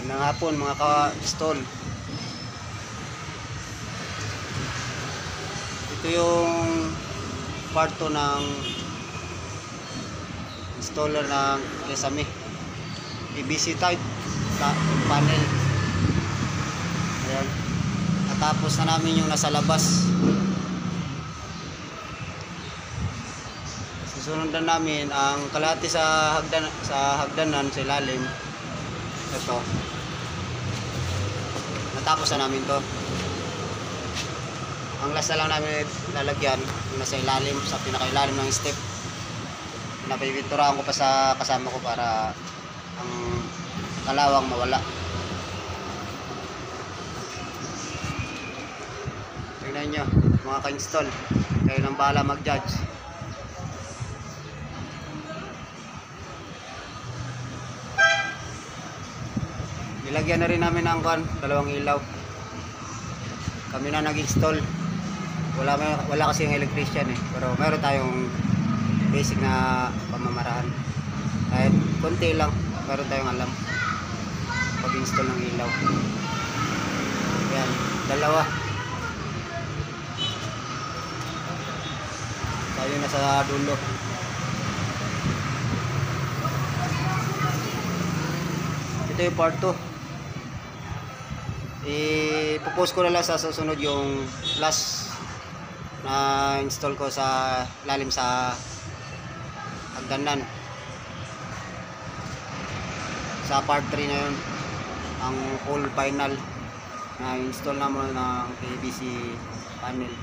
Magandang hapon mga ka-stall. Ito yung kwarto ng installer ng Kesame PVC type panel. Ayan. Natapos na namin yung nasa labas. Susunod na namin ang kalahati sa hagdanan sa ilalim. Ito. Natapos na namin to. Ang last na lang namin lalagyan yung nasa ilalim, sa pinakailalim ng step. Napipinturahan ko pa sa kasama ko para ang kalawang mawala. Tingnan nyo mga ka-install, kayo nang bahala mag-judge. Nilagyan na rin namin ng dalawang ilaw. Kami na nag-install. Wala kasi yung electrician pero meron tayong basic na pamamaraan. Kahit konti lang, meron tayong alam pag-install ng ilaw. Ayan, dalawa. Tayo na sa dulo. Ito yung part 2. I-propose ko na lang sa susunod yung last na install ko sa lalim sa hagdanan. Sa part 3 na yun, ang full final na install naman ng PVC panel.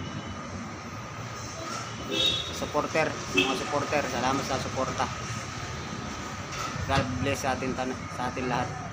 Supporter, mga supporter, salamat sa suporta. God bless sa atin lahat.